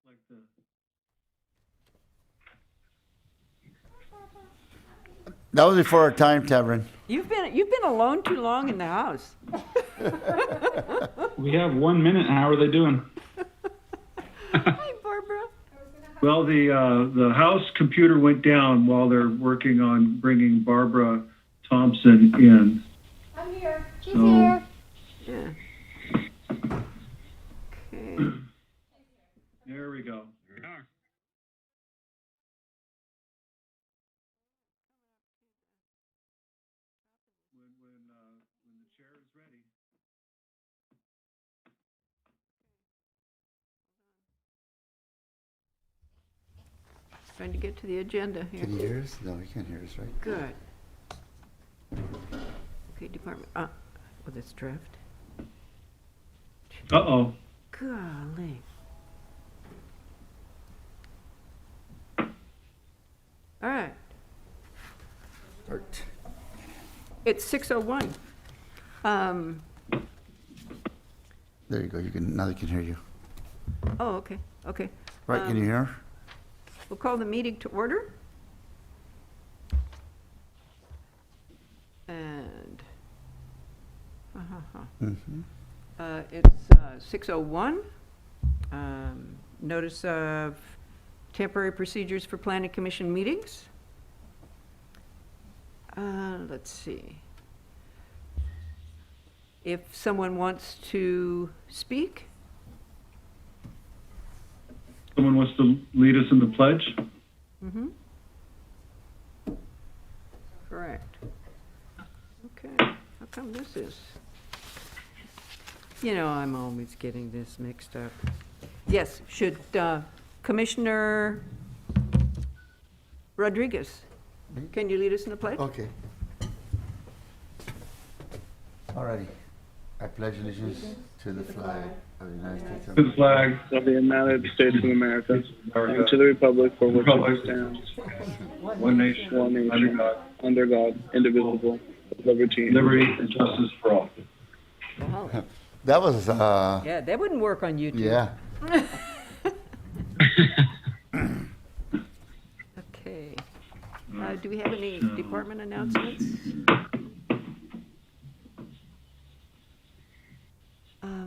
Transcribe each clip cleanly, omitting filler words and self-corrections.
Like the That was before our time, Tavern. You've been alone too long in the house. We have 1 minute. How are they doing? Hi, Barbara. well, the house computer went down while they're working on bringing Barbara Thompson in. I'm here. She's So- here. Yeah. Okay. There we go. When the chair is ready. Trying to get to the agenda here. Can you hear us? No, you can't hear us, right? Good. Okay, department. Oh, that's draft. Uh-oh. Golly. All right. Start. It's 6:01. There you go. Now they can hear you. Oh, okay. Okay. Right, can you hear? We'll call the meeting to order. And Mm-hmm. it's 6:01. Notice of temporary procedures for planning commission meetings. Let's see. If someone wants to speak, Someone wants to lead us in the pledge? mm-hmm. Correct. Okay, how come this is? You know, I'm always getting this mixed up. Yes, should Commissioner Rodriguez, can you lead us in the pledge? Okay. Alrighty. I pledge allegiance to the flag of the United States of To the flag Of the United States of America, and to the republic for which it stands, one nation, one nation, under God, under God, indivisible, with liberty. liberty and justice for all. Wow. That was, Yeah, that wouldn't work on YouTube. yeah. Okay. Do we have any department announcements? Okay.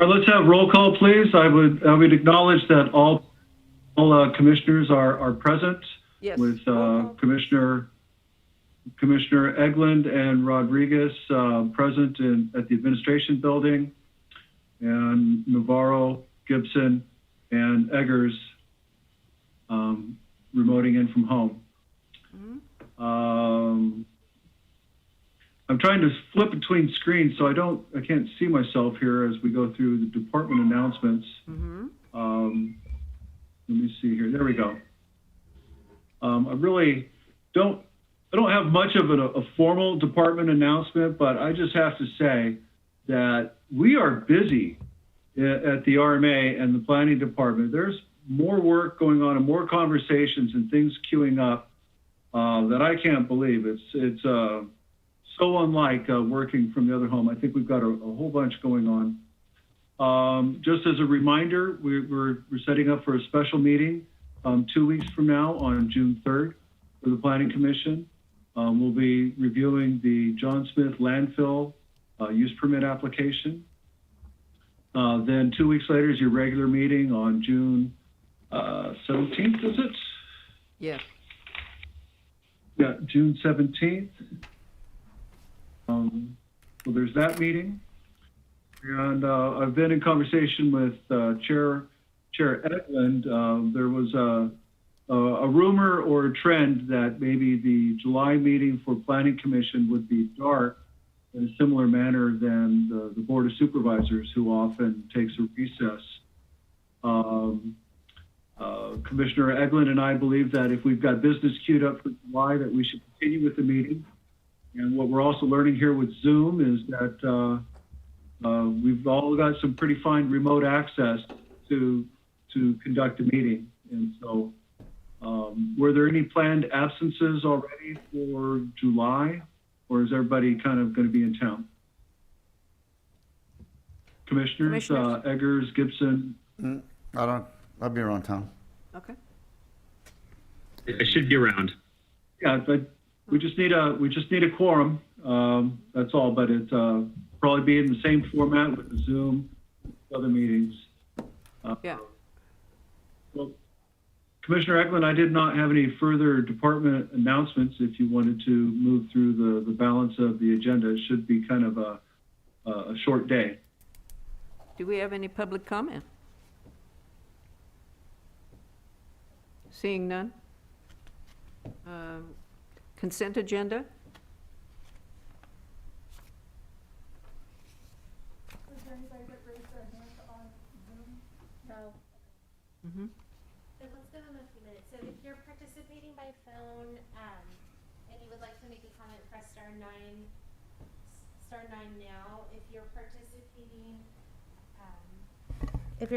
All right, let's have roll call, please. I would acknowledge that all commissioners are present. Yes. With roll call. Commissioner Eglund and Rodriguez present at the administration building, and Navarro, Gibson, and Eggers remoting in from home. I'm trying to flip between screens, so I can't see myself here as we go through the department announcements. Let me see here. There we go. I really don't have much of a formal department announcement, but I just have to say that we are busy at the RMA and the planning department. There's more work going on and more conversations and things queuing up that I can't believe. It's so unlike working from the other home. I think we've got a whole bunch going on. Just as a reminder, we're setting up for a special meeting 2 weeks from now on June 3rd for the Planning Commission. We'll be reviewing the John Smith landfill use permit application. Then 2 weeks later is your regular meeting on June 17th, is it? Yes. Yeah, June 17th. Well, there's that meeting. And I've been in conversation with Chair Eklund. There was a rumor or a trend that maybe the July meeting for Planning Commission would be dark in a similar manner than the Board of Supervisors, who often takes a recess. Commissioner Eglund and I believe that if we've got business queued up for July, that we should continue with the meeting. And what we're also learning here with Zoom is that we've all got some pretty fine remote access to conduct a meeting. And so were there any planned absences already for July, or is everybody kind of going to be in town? Commissioners, Commissioners? Eggers, Gibson. I'll be around town. Okay. I should be around. Yeah, but we just need a quorum. That's all, but it's probably be in the same format with the Zoom, other meetings. Yeah. Well, Commissioner Eklund, I did not have any further department announcements. If you wanted to move through the balance of the agenda, it should be kind of a short day. Do we have any public comment? Seeing none? Consent agenda? Was there anybody that raised their hand on Zoom? No. Mm-hmm. So let's give them a few minutes. So if you're participating by phone, and you would like to make a comment, press star nine now. If you're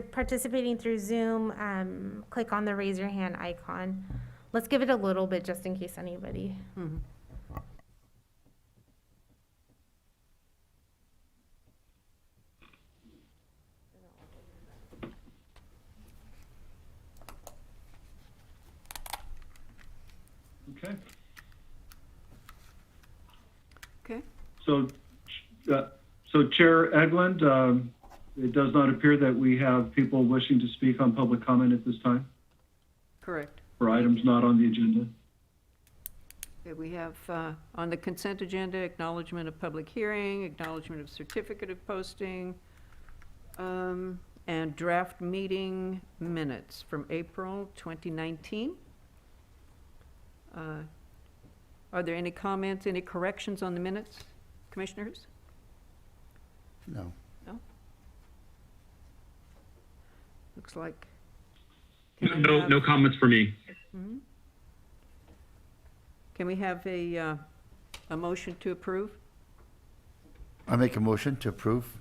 participating through Zoom, click on the raise your hand icon. Let's give it a little bit just in case anybody. Mm-hmm. Okay. Okay. So Chair Eglund, it does not appear that we have people wishing to speak on public comment at this time Correct. for items not on the agenda. Okay, we have on the consent agenda, acknowledgement of public hearing, acknowledgement of certificate of posting, and draft meeting minutes from April 2019. Are there any comments, any corrections on the minutes, commissioners? No. No? Looks like. Can I No, have- no comments for me. Mhm. Can we have a motion to approve? I make a motion to approve.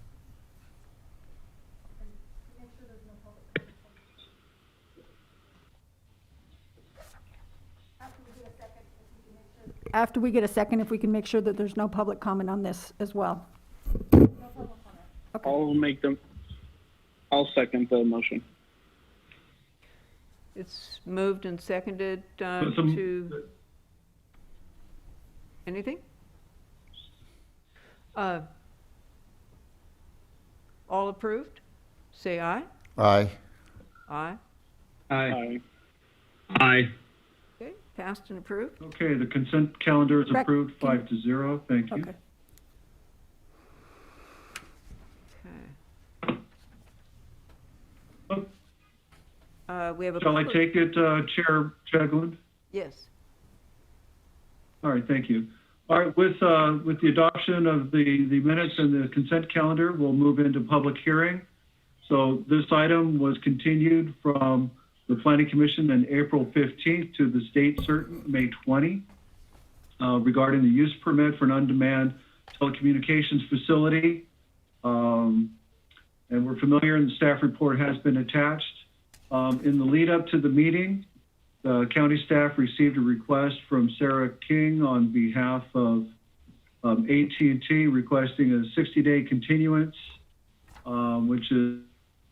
After we get a second, if we can make sure that there's no public comment on this as well. I'll second the motion. It's moved and seconded But some- to, anything? All approved? Say aye. Aye. Aye. Aye. Aye. Okay, passed and approved. Okay, the consent calendar is Correct. approved 5-0. Thank you. Okay. Okay. We have a. Shall I public- take it, Chair Eglund? Yes. All right, thank you. All right, with the adoption of the minutes and the consent calendar, we'll move into public hearing. So this item was continued from the Planning Commission on April 15th to the state certain May 20 regarding the use permit for an on-demand telecommunications facility. And we're familiar, and the staff report has been attached. In the lead up to the meeting, the county staff received a request from Sarah King on behalf of AT&T requesting a 60-day continuance, which is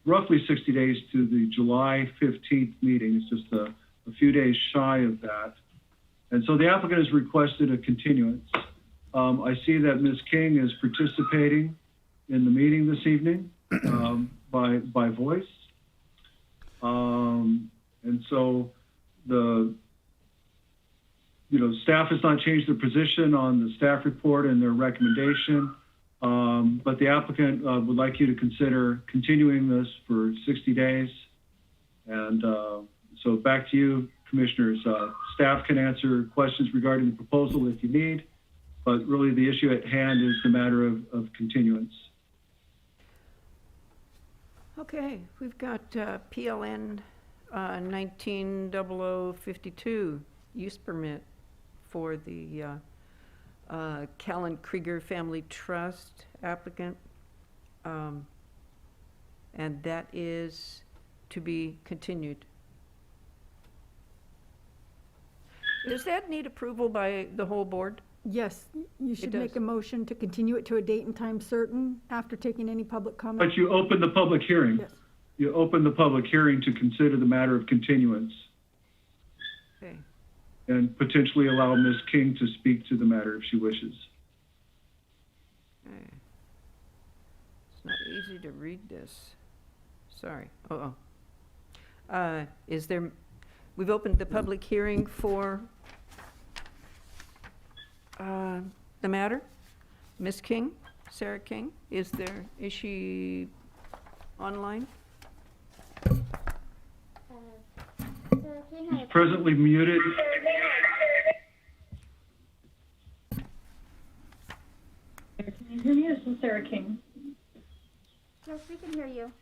roughly 60 days to the July 15th meeting. It's just a few days shy of that. And so the applicant has requested a continuance. I see that Ms. King is participating in the meeting this evening by voice. And so staff has not changed their position on the staff report and their recommendation, but the applicant would like you to consider continuing this for 60 days. And so back to you, commissioners. Staff can answer questions regarding the proposal if you need, but really the issue at hand is the matter of continuance. Okay, we've got PLN 190052 use permit for the Callan Krieger Family Trust applicant. And that is to be continued. Does that need approval by the whole board? Yes, you should does. make a motion to continue it to a date and time certain after taking any public comment. But you open the public hearing. Yes. You open the public hearing to consider the matter of continuance Okay. and potentially allow Ms. King to speak to the matter if she wishes. Okay. It's not easy to read this. Sorry. Is there, we've opened the public hearing for the matter? Ms. King, Sarah King, is she online? She's presently muted. Can you hear me? This is Sarah King. Yes, we can hear you.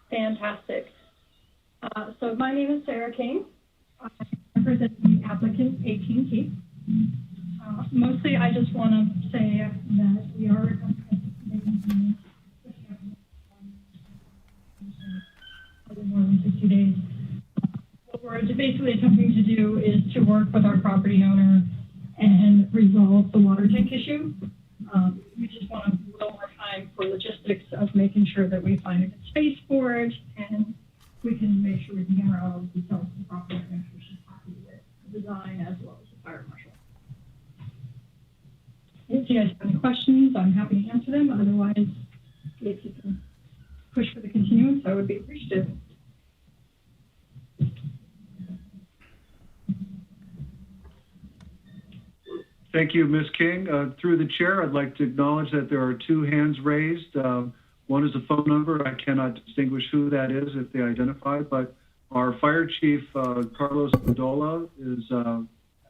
Fantastic. So my name is Sarah King. I represent the applicant, AT&T. Mostly, I just want to say that we are more than 60 days. What we're basically attempting to do is to work with our property owner and resolve the water tank issue. We just want a little more time for logistics of making sure that we find a good space for it, and we can make sure we can hammer out all the details of the property and make sure she's happy with the design as well as the fire marshal. If you guys have any questions, I'm happy to answer them. Otherwise, if you can push for the continuance, I would be appreciative. Thank you, Ms. King. Through the chair, I'd like to acknowledge that there are 2 hands raised. One is a phone number. I cannot distinguish who that is if they identify, but our fire chief, Carlos Bedolla, is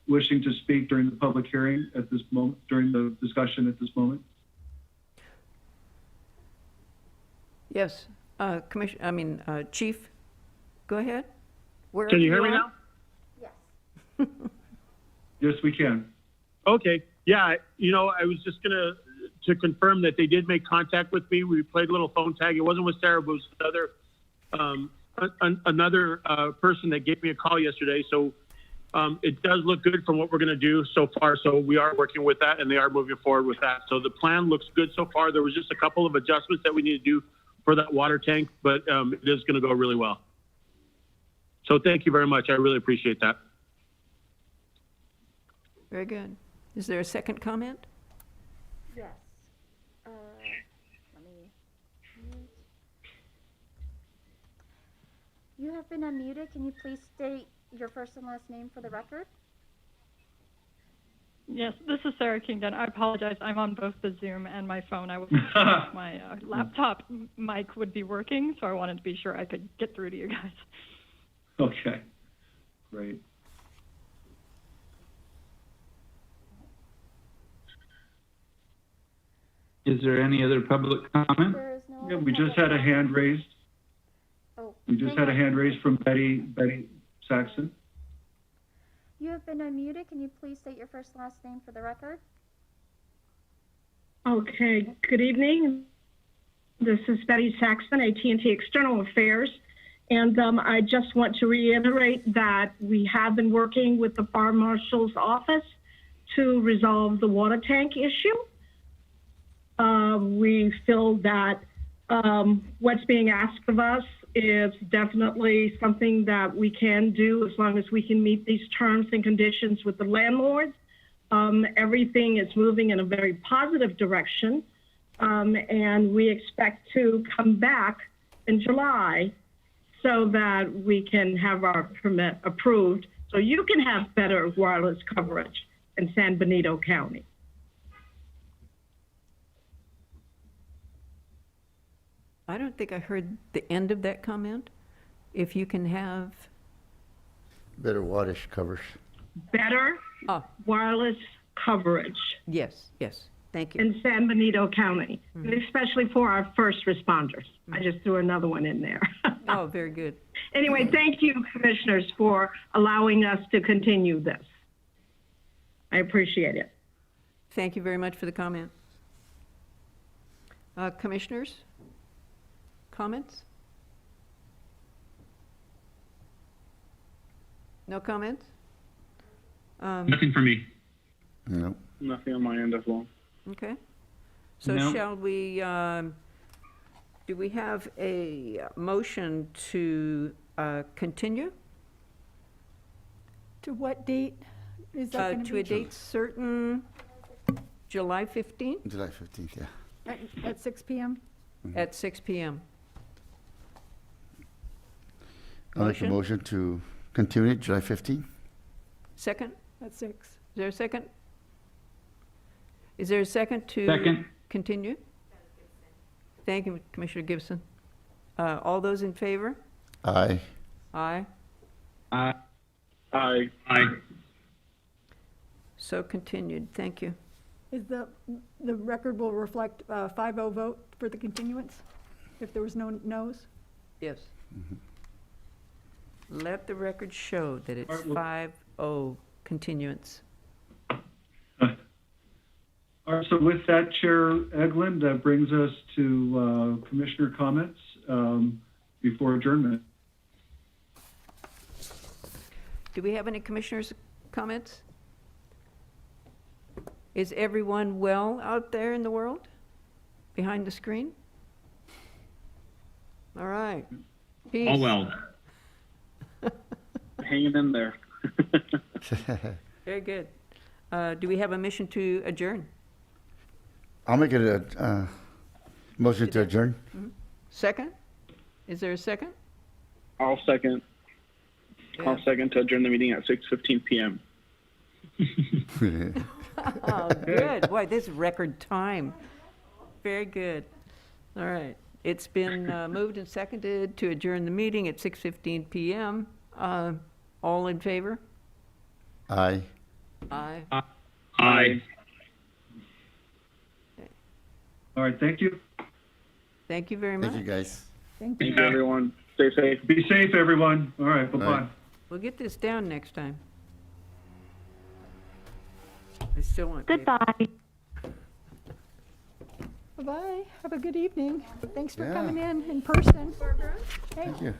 wishing to speak during the public hearing at this moment, during the discussion at this moment. Yes, Chief, go ahead. Where Can are you hear me at? now? Yes. Yes, we can. Okay. Yeah. I was just to confirm that they did make contact with me. We played a little phone tag. It wasn't with Sarah, but it was another person that gave me a call yesterday. So it does look good from what we're going to do so far. So we are working with that, and they are moving forward with that. So the plan looks good so far. There was just a couple of adjustments that we need to do for that water tank, but it is going to go really well. So thank you very much. I really appreciate that. Very good. Is there a second comment? Yes. Let me mute. You have been unmuted. Can you please state your first and last name for the record? Yes, this is Sarah Kingdon. I apologize. I'm on both the Zoom and my phone. I wasn't sure if my laptop mic would be working, so I wanted to be sure I could get through to you guys. Okay, great. Is there any other public comment? There is no Yeah, other we just public had a comment. hand raised. Oh, We just hang had a on. hand raised from Betty Saxon. You have been unmuted. Can you please state your first and last name for the record? Okay, good evening. This is Betty Saxon, AT&T External Affairs. And I just want to reiterate that we have been working with the Fire Marshal's office to resolve the water tank issue. We feel that what's being asked of us is definitely something that we can do as long as we can meet these terms and conditions with the landlord. Everything is moving in a very positive direction, and we expect to come back in July so that we can have our permit approved so you can have better wireless coverage in San Benito County. I don't think I heard the end of that comment. If you can have, Better wattage covers. Better wireless coverage yes, thank you. in San Benito County, especially for our first responders. I just threw another one in there. Oh, very good. Anyway, thank you, commissioners, for allowing us to continue this. I appreciate it. Thank you very much for the comment. Commissioners, comments? No comments? Nothing for me. No. Nothing on my end as well. Okay. So No. shall we, do we have a motion to continue To what date is that going to to a be? date certain, July 15th July 15th, yeah. At 6 PM? at 6 PM? I'll make a Motion? motion to continue it, July 15th. Second? At 6. Is there a second? Is there a second to? Second. Continue? Thank you, Commissioner Gibson. All those in favor? Aye. Aye. Aye. Aye. Aye. So continued. Thank you. Is the record will reflect 5-0 vote for the continuance, if there was no noes? Yes. Let the record show that it's All right, 5-0 continuance. All right, so with that, Chair Eglin, that brings us to commissioner comments before adjournment. Do we have any commissioners' comments? Is everyone well out there in the world, behind the screen? All right. Peace. All well. Hanging in there. Very good. Do we have a mission to adjourn? I'll make it a motion to adjourn. Second? Is there a second? I'll second. I'll second to adjourn the meeting at 6:15 p.m. Oh, good. Boy, this is record time. Very good. All right. It's been moved and seconded to adjourn the meeting at 6:15 PM. All in favor? Aye. Aye. Aye. All right, thank you. Thank you very much. Thank you, guys. Thank you. Thank you, everyone. Stay safe. Be safe, everyone. All right, bye-bye. Bye. We'll get this down next time. I still want. paper. Goodbye. Bye-bye. Have a good evening. Thanks for Yeah. coming in person. Thank you.